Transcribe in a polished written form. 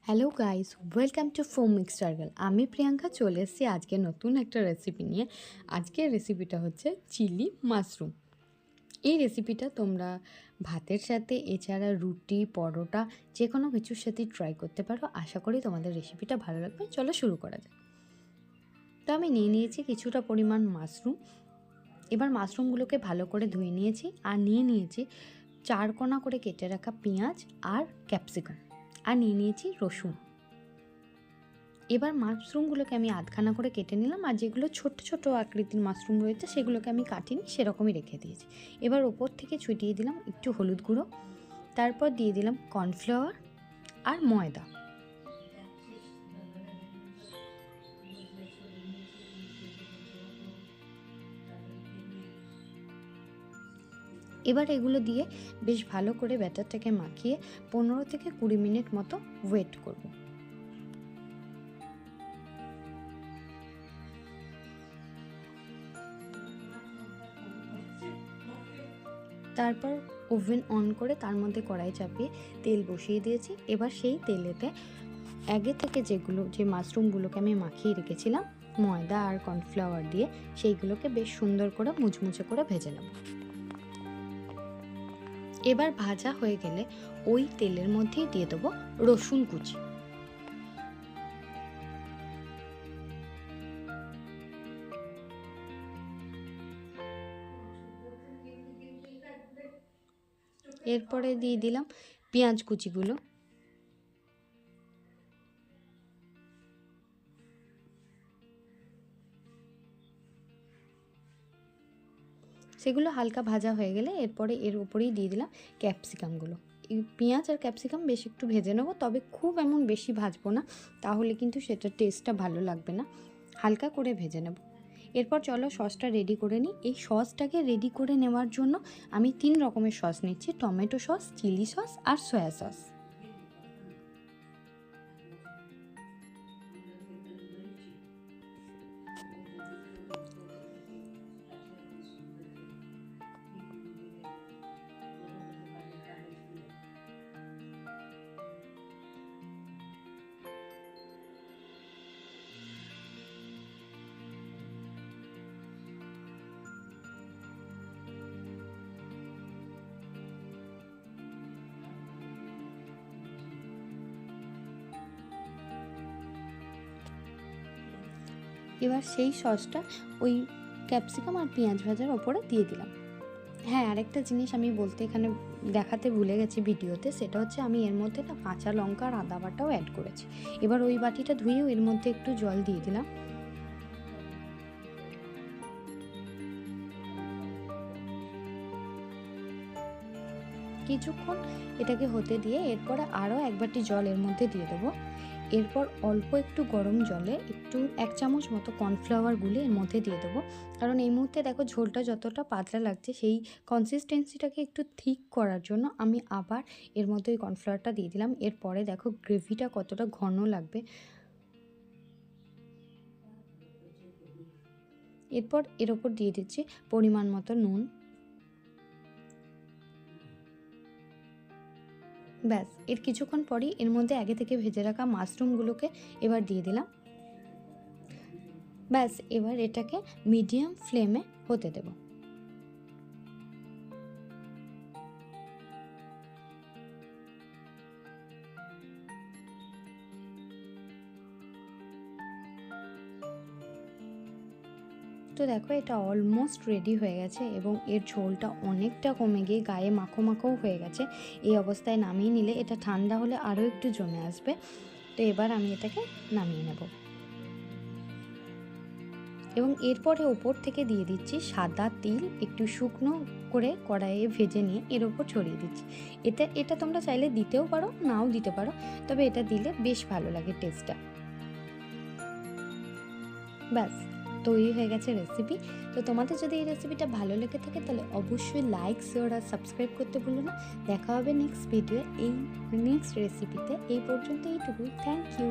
Hello guys, welcome to foam mix circle. আমি প্রিয়াঙ্কা চলে এসেছি আজকে নতুন একটা রেসিপি নিয়ে। আজকের রেসিপিটা হচ্ছে চিলি মাশরুম। এই রেসিপিটা তোমরা ভাতের সাথে, এছাড়া রুটি, পরোটা যে কোনো কিছুর সাথেই ট্রাই করতে পারো। আশা করি তোমাদের রেসিপিটা ভালো লাগবে। চলো শুরু করা যাক। তো আমি নিয়ে নিয়েছি কিছুটা পরিমাণ মাশরুম। এবার মাশরুমগুলোকে ভালো করে ধুয়ে নিয়েছি আর নিয়ে নিয়েছি 4 কোনা করে কেটে রাখা পেঁয়াজ আর ক্যাপসিকাম, আর নিয়ে নিয়েছি রসুন। এবার মাশরুমগুলোকে আমি আধখানা করে কেটে নিলাম, আর যেগুলো ছোট ছোট আকৃতির মাশরুম রয়েছে সেগুলোকে আমি কাটিনি, সেরকমই রেখে দিয়েছি। এবার ওপর থেকে ছুটিয়ে দিলাম একটু হলুদ গুঁড়ো, তারপর দিয়ে দিলাম কর্নফ্লাওয়ার আর ময়দা। এবার এগুলো দিয়ে বেশ ভালো করে ব্যাটারটাকে মাখিয়ে 15 থেকে 20 মিনিট মতো ওয়েট করব। তারপর ওভেন অন করে তার মধ্যে কড়াই চাপিয়ে তেল বসিয়ে দিয়েছি। এবার সেই তেলেতে আগে থেকে যে মাশরুমগুলোকে আমি মাখিয়ে রেখেছিলাম ময়দা আর কর্নফ্লাওয়ার দিয়ে, সেইগুলোকে বেশ সুন্দর করে মুচমুচে করে ভেজে নেব। এবার ভাজা হয়ে গেলে ওই তেলের মধ্যেই দিয়ে দেবো রসুন কুচি। এরপরে দিয়ে দিলাম পেঁয়াজ কুচিগুলো। সেগুলো হালকা ভাজা হয়ে গেলে এরপরে এর উপরেই দিয়ে দিলাম ক্যাপসিকামগুলো। এই পেঁয়াজ আর ক্যাপসিকাম বেশ একটু ভেজে নেবো, তবে খুব এমন বেশি ভাজবো না, তাহলে কিন্তু সেটা টেস্টটা ভালো লাগবে না। হালকা করে ভেজে নেব। এরপর চলো সসটা রেডি করে নিই। এই সসটাকে রেডি করে নেওয়ার জন্য আমি 3 রকমের সস নিচ্ছি: টমেটো সস, চিলি সস আর সয়া সস। এবার সেই সসটা ওই ক্যাপসিকাম আর পেঁয়াজ ভাজার ওপরে দিয়ে দিলাম। হ্যাঁ, আরেকটা জিনিস আমি বলতে এখানে দেখাতে ভুলে গেছি ভিডিওতে, সেটা হচ্ছে আমি এর মধ্যে না কাঁচা লঙ্কা আর আদা বাটাও অ্যাড করেছি। এবার ওই বাটিটা ধুয়েও এর মধ্যে একটু জল দিয়ে দিলাম। কিছুক্ষণ এটাকে হতে দিয়ে এরপরে আরও 1 বাটি জল এর মধ্যে দিয়ে দেবো। এরপর অল্প একটু গরম জলে একটু 1 চামচ মতো কর্নফ্লাওয়ার গুলে এর মধ্যে দিয়ে দেবো, কারণ এই মুহূর্তে দেখো ঝোলটা যতটা পাতলা লাগছে সেই কনসিস্টেন্সিটাকে একটু ঠিক করার জন্য আমি আবার এর মধ্যে ওই কর্নফ্লাওয়ারটা দিয়ে দিলাম। এরপরে দেখো গ্রেভিটা কতটা ঘন লাগবে। এরপর এর ওপর দিয়ে দিচ্ছি পরিমাণ মতো নুন। ব্যাস, এর কিছুক্ষণ পরই এর মধ্যে আগে থেকে ভেজে রাখা মাশরুমগুলোকে এবার দিয়ে দিলাম। ব্যাস, এবার এটাকে মিডিয়াম ফ্লেমে হতে দেব। তো দেখো এটা অলমোস্ট রেডি হয়ে গেছে এবং এর ঝোলটা অনেকটা কমে গিয়ে গায়ে মাখো মাখোও হয়ে গেছে। এই অবস্থায় নামিয়ে নিলে, এটা ঠান্ডা হলে আরও একটু জমে আসবে। তো এবার আমি এটাকে নামিয়ে নেব এবং এরপরে ওপর থেকে দিয়ে দিচ্ছি সাদা তিল, একটু শুকনো করে কড়াইয়ে ভেজে নিয়ে এর ওপর ছড়িয়ে দিচ্ছি। এটা তোমরা চাইলে দিতেও পারো, নাও দিতে পারো, তবে এটা দিলে বেশ ভালো লাগে টেস্টটা। ব্যাস, তৈরি হয়ে গেছে রেসিপি। তো তোমাদের যদি এই রেসিপিটা ভালো লেগে থাকে তাহলে অবশ্যই লাইক, শেয়ার আর সাবস্ক্রাইব করতে ভুলো না। দেখা হবে নেক্সট ভিডিও, নেক্সট রেসিপিতে। এই পর্যন্ত এইটুকুই। Thank you.